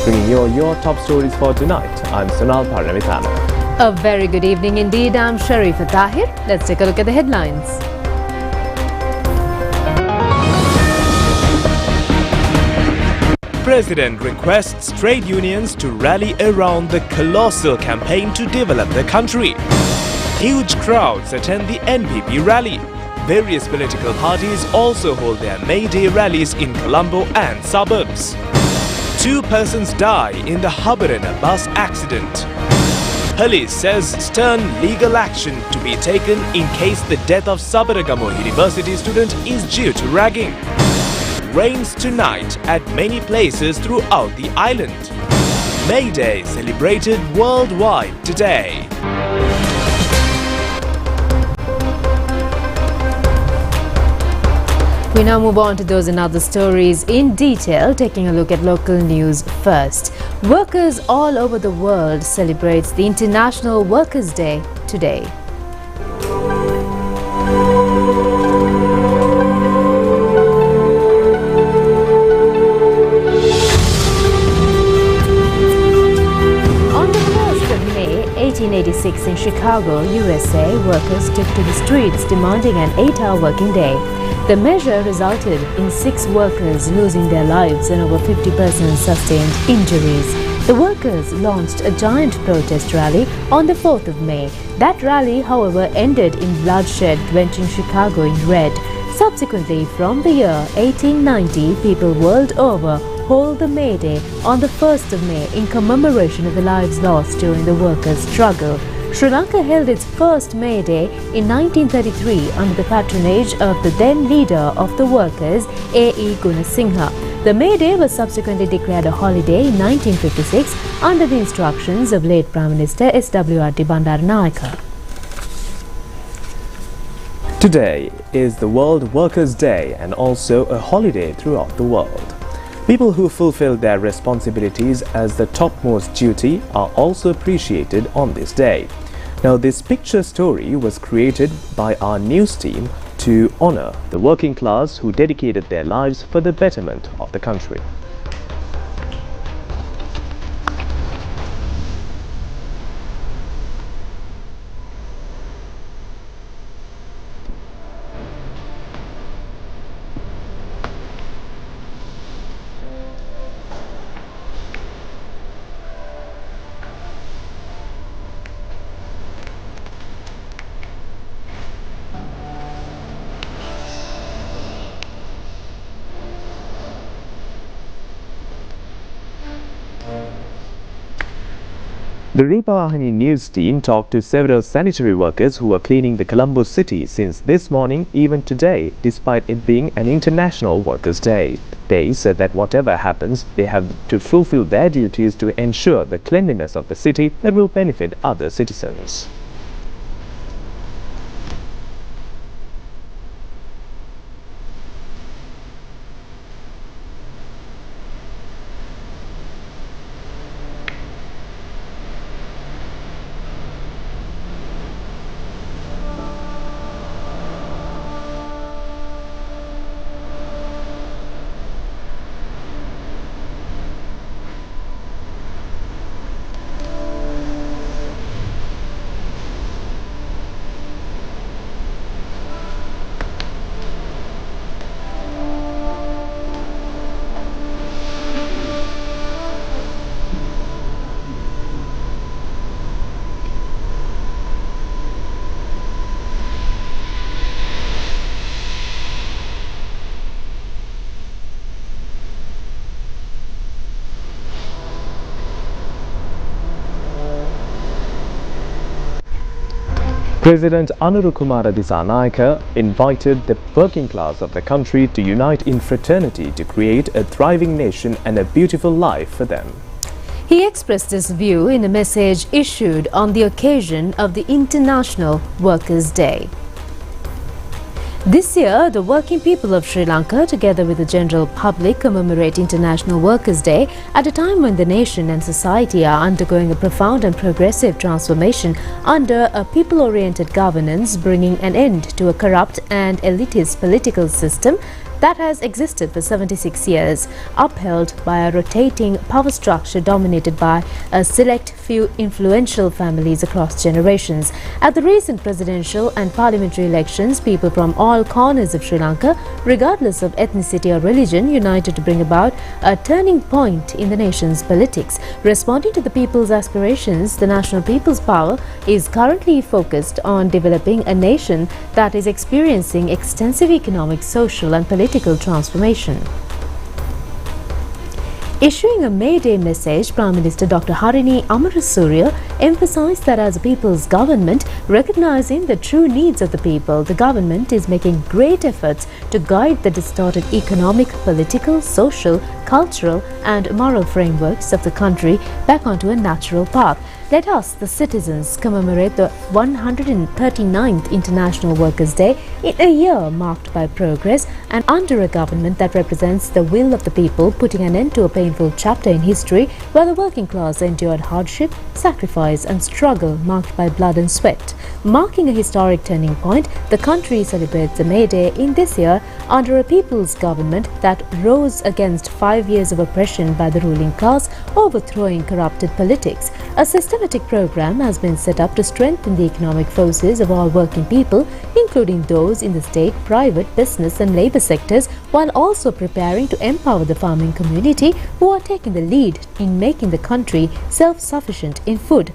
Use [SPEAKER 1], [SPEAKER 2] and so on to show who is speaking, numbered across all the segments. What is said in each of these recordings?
[SPEAKER 1] bringing you your top stories for tonight. I'm Sunal Paramithana.
[SPEAKER 2] A very good evening indeed. I'm Sharifa Tahir. Let's take a look at the headlines.
[SPEAKER 3] President requests trade unions to rally around the colossal campaign to develop the country. Huge crowds attend the NPP rally. Various political parties also hold their May Day rallies in Colombo and suburbs. 2 persons die in the Habarana bus accident. Police says stern legal action to be taken in case the death of Sabaragamo University student is due to ragging. Rains tonight at many places throughout the island. May Day celebrated worldwide today.
[SPEAKER 2] We now move on to those and other stories in detail, taking a look at local news first. Workers all over the world celebrates the International Workers' Day today. On the 1st of May 1886 in Chicago, USA, workers took to the streets demanding an 8-hour working day. The measure resulted in 6 workers losing their lives and over 50 persons sustained injuries. The workers launched a giant protest rally on the 4th of May. That rally, however, ended in bloodshed, drenching Chicago in red. Subsequently, from the year 1890, people world over hold the May Day on the 1st of May in commemoration of the lives lost during the workers' struggle. Sri Lanka held its first May Day in 1933 under the patronage of the then leader of the workers, A.E. Gunasinghe. The May Day was subsequently declared a holiday in 1956 under the instructions of late Prime Minister S.W.R.T. Bandaranaike.
[SPEAKER 1] Today is the World Workers' Day and also a holiday throughout the world. People who fulfill their responsibilities as the topmost duty are also appreciated on this day. Now, this picture story was created by our news team to honor the working class who dedicated their lives for the betterment of the country. The Rupavahini news team talked to several sanitary workers who were cleaning the Colombo city since this morning, even today, despite it being an International Workers' Day. They said that whatever happens, they have to fulfill their duties to ensure the cleanliness of the city that will benefit other citizens. President Anurukumara Dissanayake invited the working class of the country to unite in fraternity to create a thriving nation and a beautiful life for them.
[SPEAKER 2] He expressed this view in a message issued on the occasion of the International Workers' Day. This year, the working people of Sri Lanka, together with the general public, commemorate International Workers' Day at a time when the nation and society are undergoing a profound and progressive transformation under a people-oriented governance, bringing an end to a corrupt and elitist political system that has existed for 76 years, upheld by a rotating power structure dominated by a select few influential families across generations. At the recent presidential and parliamentary elections, people from all corners of Sri Lanka, regardless of ethnicity or religion, united to bring about a turning point in the nation's politics. Responding to the people's aspirations, the National People's Power is currently focused on developing a nation that is experiencing extensive economic, social and political transformation. Issuing a May Day message, Prime Minister Dr. Harini Amarasuriya emphasized that as a people's government, recognizing the true needs of the people, the government is making great efforts to guide the distorted economic, political, social, cultural and moral frameworks of the country back onto a natural path. Let us, the citizens, commemorate the 139th International Workers' Day in a year marked by progress and under a government that represents the will of the people, putting an end to a painful chapter in history where the working class endured hardship, sacrifice and struggle marked by blood and sweat. Marking a historic turning point, the country celebrates the May Day in this year under a people's government that rose against 5 years of oppression by the ruling class, overthrowing corrupted politics. A systematic program has been set up to strengthen the economic forces of all working people, including those in the state, private, business and labour sectors, while also preparing to empower the farming community who are taking the lead in making the country self-sufficient in food.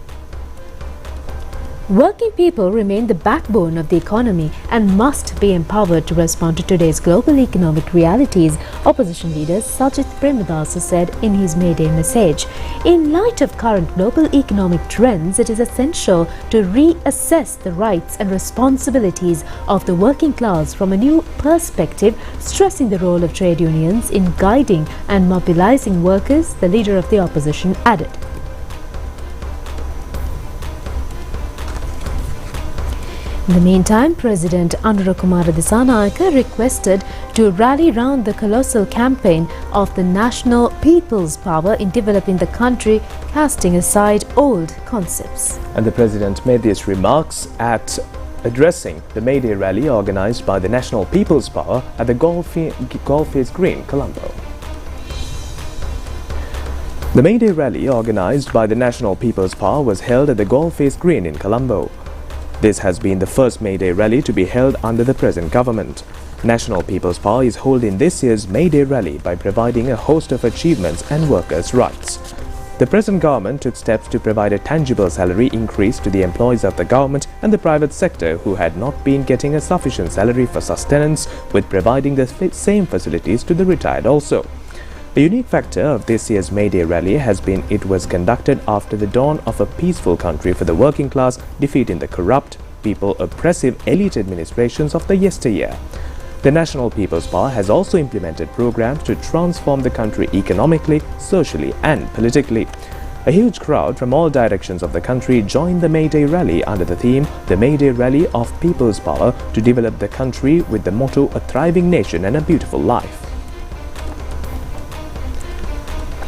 [SPEAKER 2] Working people remain the backbone of the economy and must be empowered to respond to today's global economic realities, opposition leader Sajith Premadasa said in his May Day message. In light of current global economic trends, it is essential to reassess the rights and responsibilities of the working class from a new perspective, stressing the role of trade unions in guiding and mobilizing workers, the leader of the opposition added. In the meantime, President Anurakumara Dissanayake requested to rally round the colossal campaign of the National People's Power in developing the country, casting aside old concepts.
[SPEAKER 1] And the President made these remarks at addressing the May Day rally organised by the National People's Power at the Golfers Green, Colombo. The May Day rally organised by the National People's Power was held at the Golfers Green in Colombo. This has been the first May Day rally to be held under the present government. National People's Power is holding this year's May Day rally by providing a host of achievements and workers' rights. The present government took steps to provide a tangible salary increase to the employees of the government and the private sector who had not been getting a sufficient salary for sustenance, with providing the same facilities to the retired also. A unique factor of this year's May Day rally has been it was conducted after the dawn of a peaceful country for the working class, defeating the corrupt, people-oppressive elite administrations of the yesteryear. The National People's Power has also implemented programs to transform the country economically, socially and politically. A huge crowd from all directions of the country joined the May Day rally under the theme, the May Day Rally of People's Power, to develop the country with the motto, a thriving nation and a beautiful life.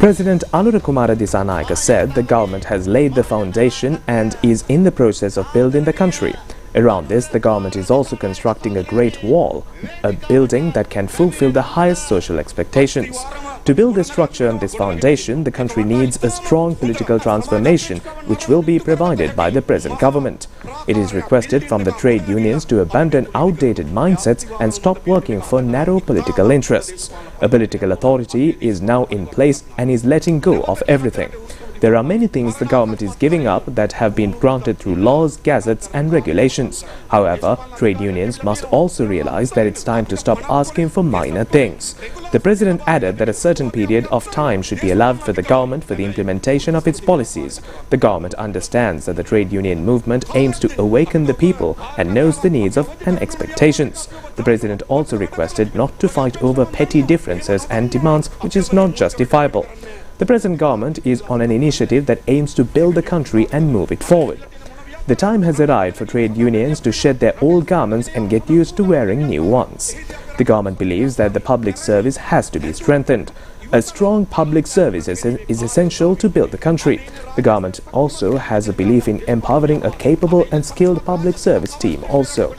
[SPEAKER 1] President Anurakumara Dissanayake said the government has laid the foundation and is in the process of building the country. Around this, the government is also constructing a Great Wall, a building that can fulfill the highest social expectations. To build this structure and this foundation, the country needs a strong political transformation, which will be provided by the present government. It is requested from the trade unions to abandon outdated mindsets and stop working for narrow political interests. A political authority is now in place and is letting go of everything. There are many things the government is giving up that have been granted through laws, gazettes and regulations. However, trade unions must also realize that it's time to stop asking for minor things. The President added that a certain period of time should be allowed for the government for the implementation of its policies. The government understands that the trade union movement aims to awaken the people and knows the needs of and expectations. The President also requested not to fight over petty differences and demands which is not justifiable. The present government is on an initiative that aims to build the country and move it forward. The time has arrived for trade unions to shed their old garments and get used to wearing new ones. The government believes that the public service has to be strengthened. A strong public service is essential to build the country. The government also has a belief in empowering a capable and skilled public service team also.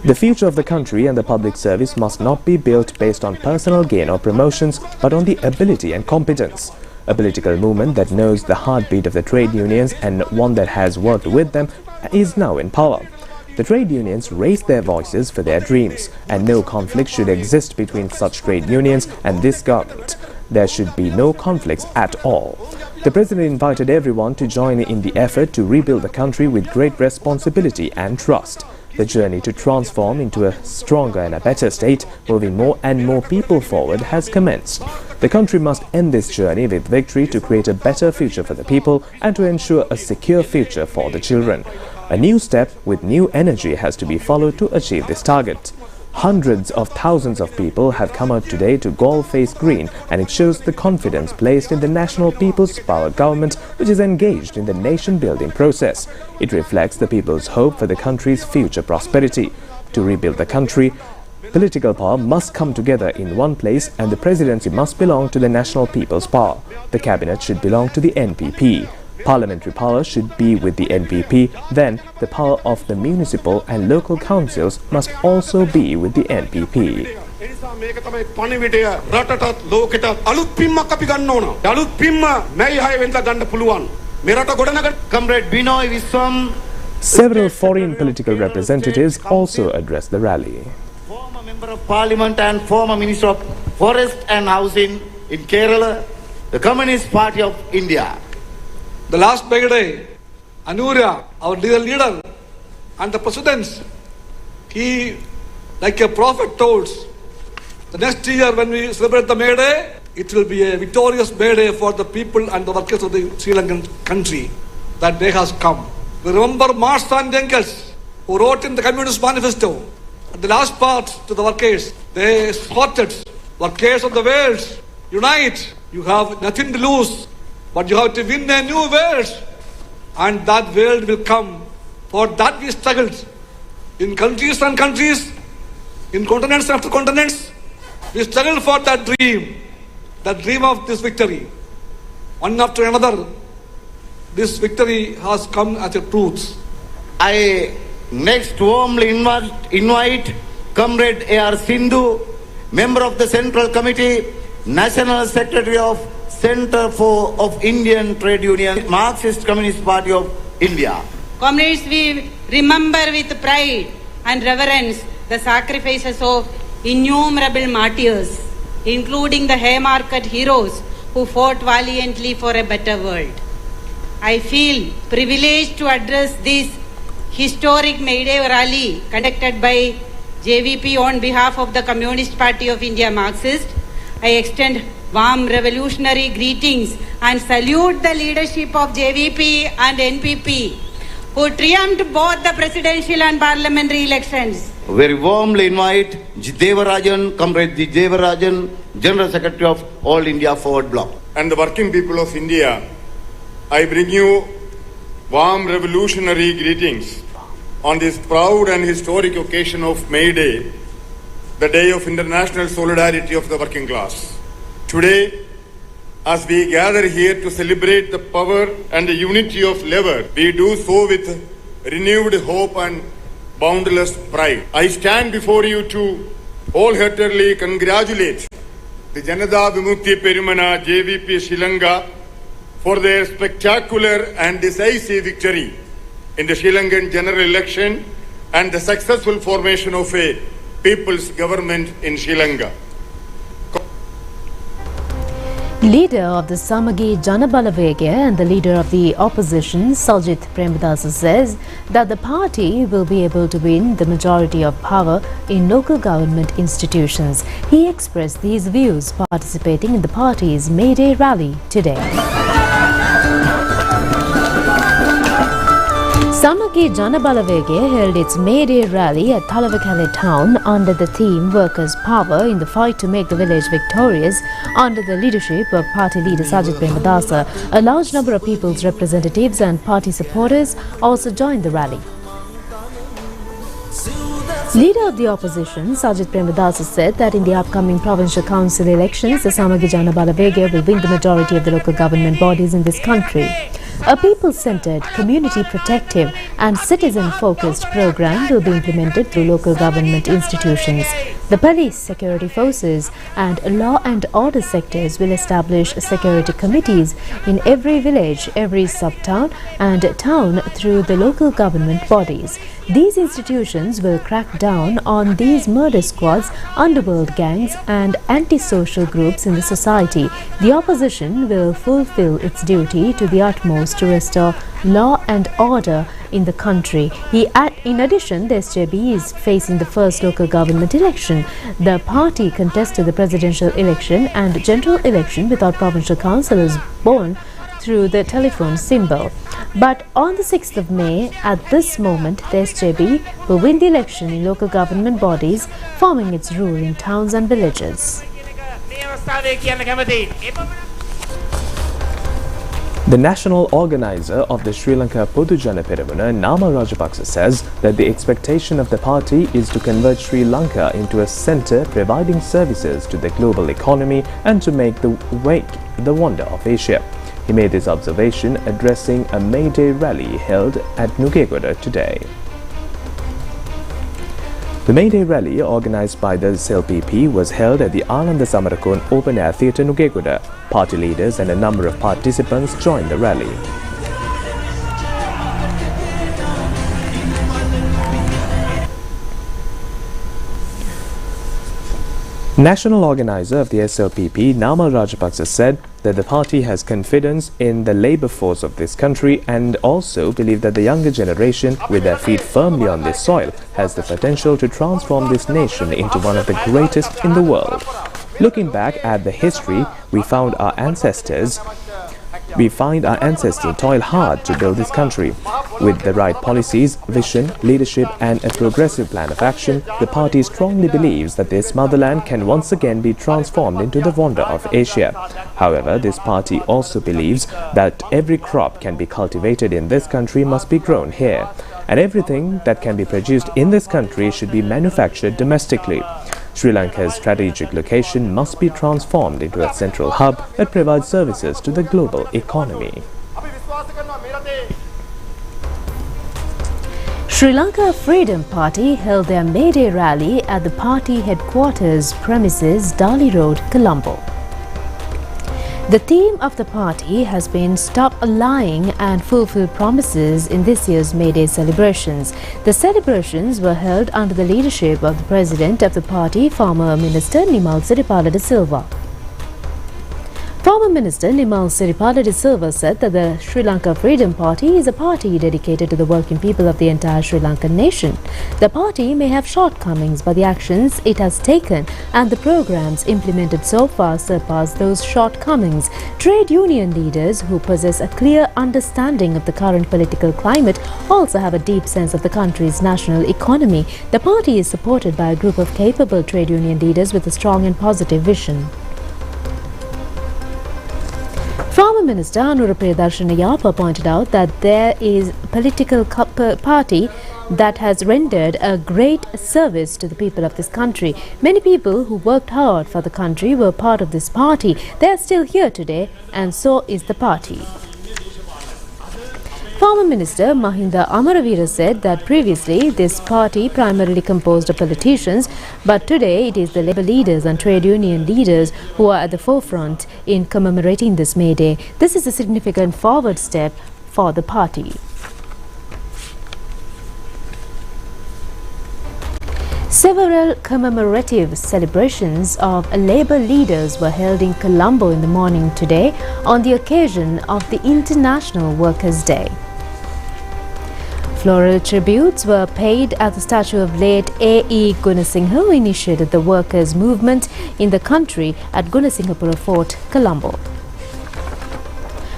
[SPEAKER 1] The future of the country and the public service must not be built based on personal gain or promotions, but on the ability and competence. A political movement that knows the heartbeat of the trade unions and one that has worked with them is now in power. The trade unions raised their voices for their dreams, and no conflict should exist between such trade unions and this government. There should be no conflicts at all. The President invited everyone to join in the effort to rebuild the country with great responsibility and trust. The journey to transform into a stronger and a better state, moving more and more people forward, has commenced. The country must end this journey with victory to create a better future for the people and to ensure a secure future for the children. A new step with new energy has to be followed to achieve this target. Hundreds of thousands of people have come out today to Gall-Face Green, and it shows the confidence placed in the National People's Power government, which is engaged in the nation-building process. It reflects the people's hope for the country's future prosperity. To rebuild the country, political power must come together in one place, and the presidency must belong to the National People's Power. The cabinet should belong to the NPP. Parliamentary power should be with the NPP, then the power of the municipal and local councils must also be with the NPP. Several foreign political representatives also addressed the rally.
[SPEAKER 4] Former Member of Parliament and former Minister of Forest and Housing in Kerala, the Communist Party of India.
[SPEAKER 5] The last May Day, Anurya, our dear leader, and the presidents, he, like a prophet, told, the next year when we celebrate the May Day, it will be a victorious May Day for the people and the workers of the Sri Lankan country. That day has come. We remember Marx and Engels, who wrote in the Communist Manifesto, at the last part to the workers, they exhorted, workers of the world, unite, you have nothing to lose. But you have to win a new world, and that world will come. For that we struggled in countries and countries, in continents after continents. We struggled for that dream of this victory. One after another, this victory has come as a truth.
[SPEAKER 4] I next warmly invite Comrade A.R. Sindhu, member of the Central Committee, National Secretary of Center of Indian Trade Union, Marxist Communist Party of India.
[SPEAKER 6] Comrades, we remember with pride and reverence the sacrifices of innumerable martyrs, including the Haymarket heroes who fought valiantly for a better world. I feel privileged to address this historic May Day rally conducted by JVP on behalf of the Communist Party of India Marxist. I extend warm revolutionary greetings and salute the leadership of JVP and NPP, who triumphed both the presidential and parliamentary elections.
[SPEAKER 4] Very warmly invite Devarajan, Comrade Devarajan, General Secretary of All India Forward Bloc.
[SPEAKER 7] And the working people of India, I bring you warm revolutionary greetings on this proud and historic occasion of May Day, the day of international solidarity of the working class. Today, as we gather here to celebrate the power and the unity of labor, we do so with renewed hope and boundless pride. I stand before you to wholeheartedly congratulate the Janata Vimukti Perimana JVP Sri Lanka for their spectacular and decisive victory in the Sri Lankan general election and the successful formation of a people's government in Sri Lanka.
[SPEAKER 2] Leader of the Samagi Janabalavegya and the leader of the opposition, Saljit Premadasa, says that the party will be able to win the majority of power in local government institutions. He expressed these views participating in the party's May Day rally today. Samagi Janabalavegya held its May Day rally at Thalavakale town under the theme Workers' Power in the fight to make the village victorious. Under the leadership of party leader Sajid Premadasa, a large number of people's representatives and party supporters also joined the rally. Leader of the opposition, Sajid Premadasa, said that in the upcoming provincial council elections, the Samagi Janabalavegya will win the majority of the local government bodies in this country. A people-centered, community-protective and citizen-focused program will be implemented through local government institutions. The police, security forces and law and order sectors will establish security committees in every village, every sub-town and town through the local government bodies. These institutions will crack down on these murder squads, underworld gangs and antisocial groups in the society. The opposition will fulfill its duty to the utmost to restore law and order in the country. In addition, the SJB is facing the first local government election. The party contested the presidential election and general election without provincial councillors born through the telephone symbol. But on the 6th of May, at this moment, the SJB will win the election in local government bodies, forming its rule in towns and villages.
[SPEAKER 1] The national organizer of the Sri Lanka Podujana Peramuna, Nama Rajapaksa, says that the expectation of the party is to convert Sri Lanka into a centre providing services to the global economy and to make the wonder of Asia. He made this observation addressing a May Day rally held at Nugegoda today. The May Day rally, organised by the SLPP, was held at the Ananda Samarakon Open Air Theatre, Nugegoda. Party leaders and a number of participants joined the rally. National organizer of the SLPP, Nama Rajapaksa, said that the party has confidence in the labour force of this country and also believe that the younger generation, with their feet firmly on this soil, has the potential to transform this nation into one of the greatest in the world. Looking back at the history, we find our ancestors toil hard to build this country. With the right policies, vision, leadership and a progressive plan of action, the party strongly believes that this motherland can once again be transformed into the wonder of Asia. However, this party also believes that every crop can be cultivated in this country must be grown here, and everything that can be produced in this country should be manufactured domestically. Sri Lanka's strategic location must be transformed into a central hub that provides services to the global economy.
[SPEAKER 2] Sri Lanka Freedom Party held their May Day rally at the party headquarters premises, Dali Road, Colombo. The theme of the party has been Stop Lying and Fulfill Promises in this year's May Day celebrations. The celebrations were held under the leadership of the president of the party, former Minister Nimal Siripala de Silva. Former Minister Nimal Siripala de Silva said that the Sri Lanka Freedom Party is a party dedicated to the working people of the entire Sri Lankan nation. The party may have shortcomings, but the actions it has taken and the programs implemented so far surpass those shortcomings. Trade union leaders who possess a clear understanding of the current political climate also have a deep sense of the country's national economy. The party is supported by a group of capable trade union leaders with a strong and positive vision. Former Minister Anura Priyadarshana Yapa pointed out that there is a political party that has rendered a great service to the people of this country. Many people who worked hard for the country were part of this party. They are still here today, and so is the party. Former Minister Mahinda Amaravira said that previously this party primarily composed of politicians, but today it is the labour leaders and trade union leaders who are at the forefront in commemorating this May Day. This is a significant forward step for the party. Several commemorative celebrations of labour leaders were held in Colombo in the morning today on the occasion of the International Workers' Day. Floral tributes were paid at the statue of late A.E. Gunasinghe, who initiated the workers' movement in the country at Gunasinghapura Fort, Colombo.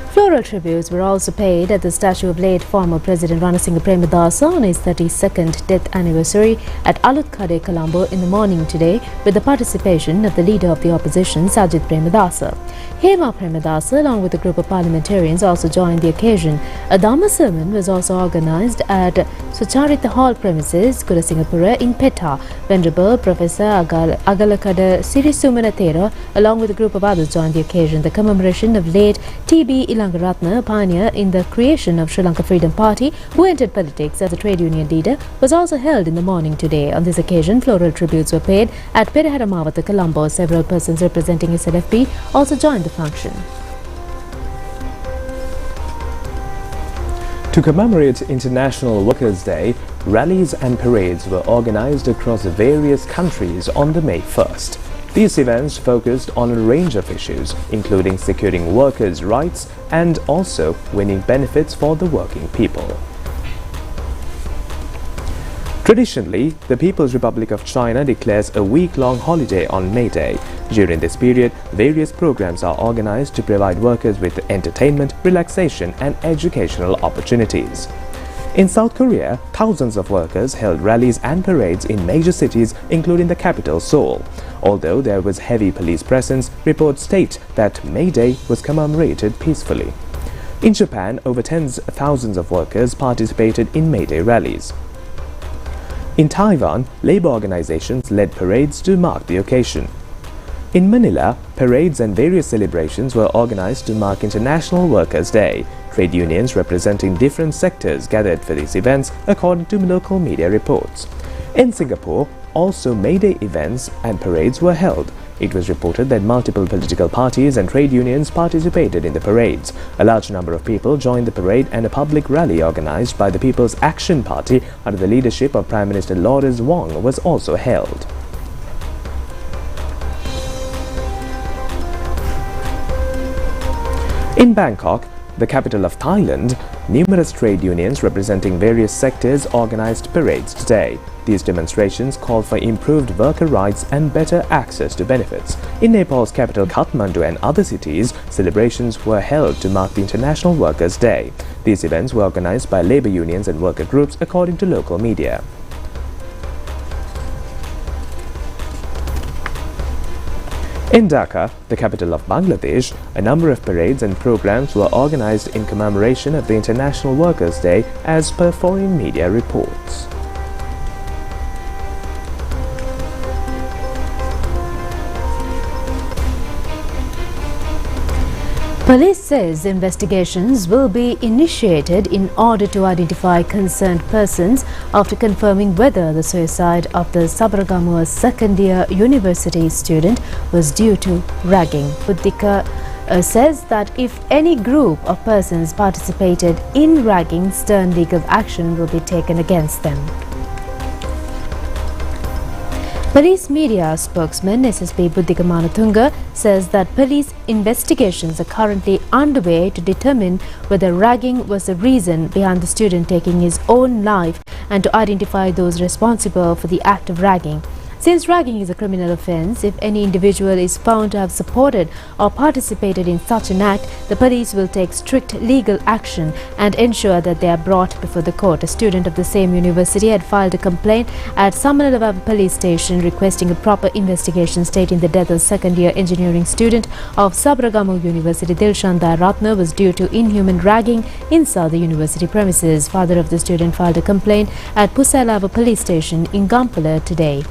[SPEAKER 2] Floral tributes were also paid at the statue of late former President Ranasinghe Premadasa on his 32nd death anniversary at Alutkade, Colombo in the morning today, with the participation of the leader of the opposition, Sajith Premadasa. Hema Premadasa, along with a group of parliamentarians, also joined the occasion. A Dharma sermon was also organised at Sucharita Hall premises, Gunasinghapura in Petta. Venerable Professor Agalakada Sirisumanathera, along with a group of others, joined the occasion. The commemoration of late T.B. Lanka Ratna, a pioneer in the creation of Sri Lanka Freedom Party, who entered politics as a trade union leader, was also held in the morning today. On this occasion, floral tributes were paid at Perahera Colombo. Several persons representing SLFP also joined the function.
[SPEAKER 1] To commemorate International Workers' Day, rallies and parades were organized across various countries on the May 1st. These events focused on a range of issues, including securing workers' rights and also winning benefits for the working people. Traditionally, the People's Republic of China declares a week-long holiday on May Day. During this period, various programs are organized to provide workers with entertainment, relaxation and educational opportunities. In South Korea, thousands of workers held rallies and parades in major cities, including the capital Seoul. Although there was heavy police presence, reports state that May Day was commemorated peacefully. In Japan, over tens of thousands of workers participated in May Day rallies. In Taiwan, labor organizations led parades to mark the occasion. In Manila, parades and various celebrations were organized to mark International Workers' Day. Trade unions representing different sectors gathered for these events, according to local media reports. In Singapore, also May Day events and parades were held. It was reported that multiple political parties and trade unions participated in the parades. A large number of people joined the parade, and a public rally organized by the People's Action Party under the leadership of Prime Minister Lawrence Wong was also held. In Bangkok, the capital of Thailand, numerous trade unions representing various sectors organized parades today. These demonstrations called for improved worker rights and better access to benefits. In Nepal's capital Kathmandu and other cities, celebrations were held to mark the International Workers' Day. These events were organized by labor unions and worker groups, according to local media. In Dhaka, the capital of Bangladesh, a number of parades and programs were organized in commemoration of the International Workers' Day, as per foreign media reports.
[SPEAKER 2] Police says investigations will be initiated in order to identify concerned persons after confirming whether the suicide of the Sabaragamuwa second-year university student was due to ragging. Buddhika says that if any group of persons participated in ragging, stern legal action will be taken against them. Police media spokesman SSP Buddhika Manatunga says that police investigations are currently underway to determine whether ragging was the reason behind the student taking his own life and to identify those responsible for the act of ragging. Since ragging is a criminal offence, if any individual is found to have supported or participated in such an act, the police will take strict legal action and ensure that they are brought before the court. A student of the same university had filed a complaint at Samanalava police station requesting a proper investigation, stating the death of second-year engineering student of Sabaragamuwa University, Dilshanda Ratna, was due to inhuman ragging inside the university premises. Father of the student filed a complaint at Pusalava police station in Gampala today.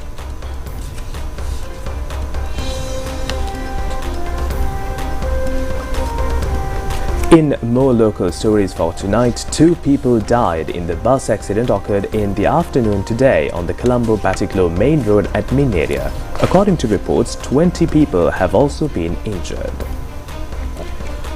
[SPEAKER 1] In more local stories for tonight, 2 people died in the bus accident occurred in the afternoon today on the Colombo-Batiklo main road at Min area. According to reports, 20 people have also been injured.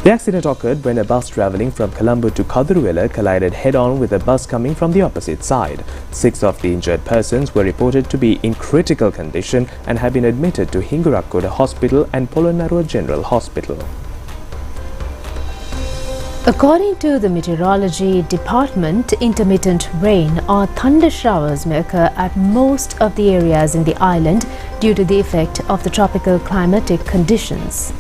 [SPEAKER 1] The accident occurred when a bus travelling from Colombo to Kaduruvela collided head-on with a bus coming from the opposite side. 6 of the injured persons were reported to be in critical condition and have been admitted to Hingurakoda Hospital and Polonnaruwa General Hospital.
[SPEAKER 2] According to the Meteorology Department, intermittent rain or thunder showers may occur at most of the areas in the island due to the effect of the tropical climatic conditions.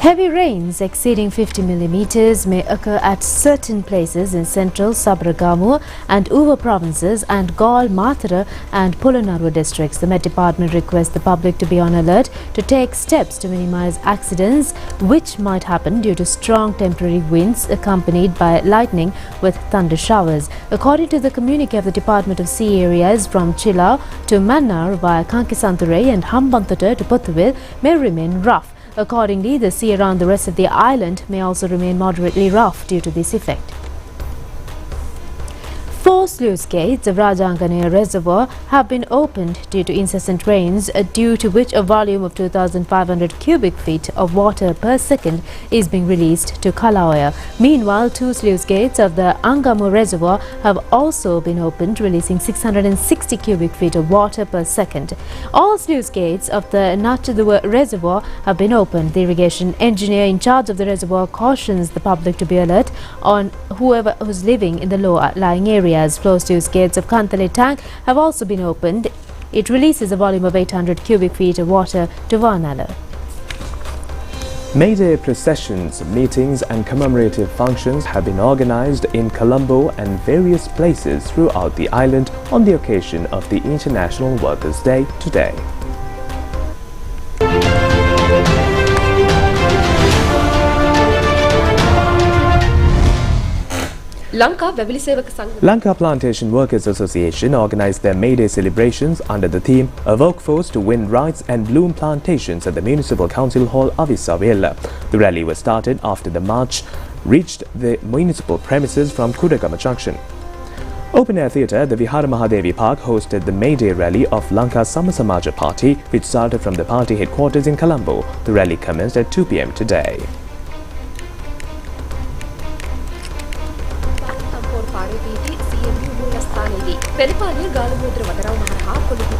[SPEAKER 2] Heavy rains exceeding 50 millimeters may occur at certain places in central Sabaragamuwa and Uva provinces and Gaul, Mathura and Polonnaruwa districts. The Met Department requests the public to be on alert to take steps to minimize accidents which might happen due to strong temporary winds accompanied by lightning with thunder showers. According to the communique of the Department of Sea areas from Chilau to Mannar via Kankisanture and Hambantota to Puthuvil may remain rough. Accordingly, the sea around the rest of the island may also remain moderately rough due to this effect. 4 sluice gates of Rajanganaya Reservoir have been opened due to incessant rains, due to which a volume of 2,500 cubic feet of water per second is being released to Kalawaya. Meanwhile, 2 sluice gates of the Angamu Reservoir have also been opened, releasing 660 cubic feet of water per second. All sluice gates of the Nachaduwa Reservoir have been opened. The irrigation engineer in charge of the reservoir cautions the public to be alert on whoever who's living in the low-lying areas. Flow sluice gates of Kantale Tank have also been opened. It releases a volume of 800 cubic feet of water to Varnala.
[SPEAKER 1] May Day processions, meetings and commemorative functions have been organized in Colombo and various places throughout the island on the occasion of the International Workers' Day today. Lanka Plantation Workers Association organized their May Day celebrations under the theme A Workforce to Win Rights and Bloom Plantations at the Municipal Council Hall, Avisavela. The rally was started after the march reached the municipal premises from Kudagama Junction. Open Air Theatre at the Vihara Mahadevi Park hosted the May Day rally of Lanka Samasamaja Party, which started from the party headquarters in Colombo. The rally commenced at 2 p.m. today.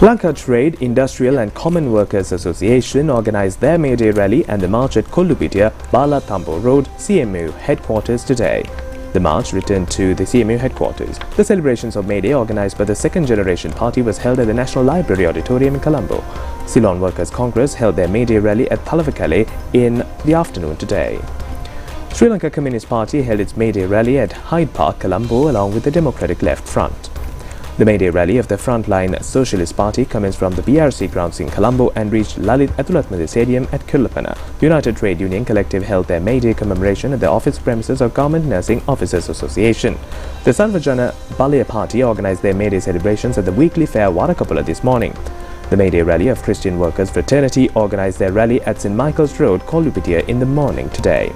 [SPEAKER 1] Lanka Trade, Industrial and Common Workers Association organized their May Day rally and the march at Kollupitia, Bala Tambo Road, CMU headquarters today. The march returned to the CMU headquarters. The celebrations of May Day organized by the Second Generation Party was held at the National Library Auditorium in Colombo. Ceylon Workers Congress held their May Day rally at Thalavakale in the afternoon today. Sri Lanka Communist Party held its May Day rally at Hyde Park, Colombo, along with the Democratic Left Front. The May Day rally of the Frontline Socialist Party commenced from the BRC grounds in Colombo and reached Lalit Athulatmadi Stadium at Kirlapana. The United Trade Union Collective held their May Day commemoration at the office premises of Government Nursing Officers Association. The Sarvajana Balaya Party organized their May Day celebrations at the weekly fair Varakapula this morning. The May Day rally of Christian Workers Fraternity organized their rally at St. Michael's Road, Kollupitia in the morning today.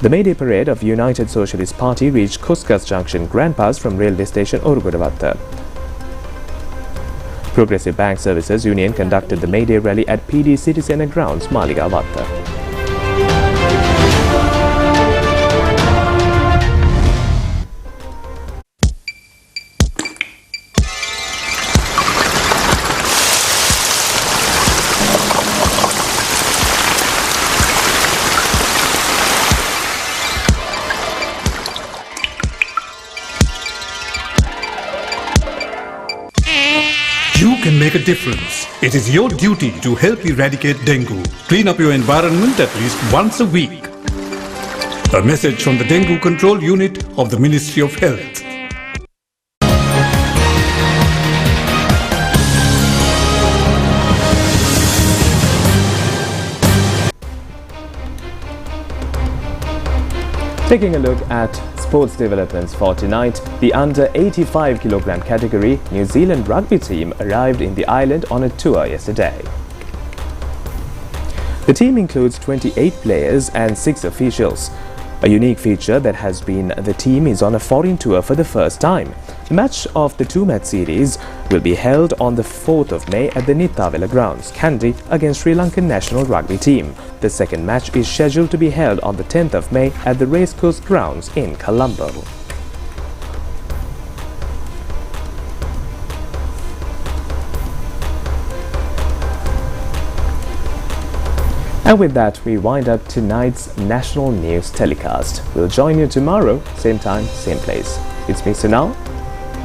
[SPEAKER 1] The May Day parade of United Socialist Party reached Kuskas Junction Grand Pass from railway station Orugodavatta. Progressive Bank Services Union conducted the May Day rally at PD City Centre grounds, Maligavatta.
[SPEAKER 8] You can make a difference. It is your duty to help eradicate dengue. Clean up your environment at least once a week. A message from the Dengue Control Unit of the Ministry of Health.
[SPEAKER 1] Taking a look at sports developments for tonight, the under 85 kilogram category New Zealand rugby team arrived in the island on a tour yesterday. The team includes 28 players and 6 officials. A unique feature that has been the team is on a foreign tour for the first time. The match of the 2-match series will be held on the 4th of May at the Nittavela grounds, Kandy, against Sri Lankan national rugby team. The second match is scheduled to be held on the 10th of May at the Racecourse grounds in Colombo. And with that, we wind up tonight's national news telecast. We'll join you tomorrow, same time, same place. It's me, Sunal.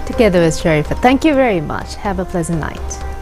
[SPEAKER 2] Together with Sharifa. Thank you very much. Have a pleasant night.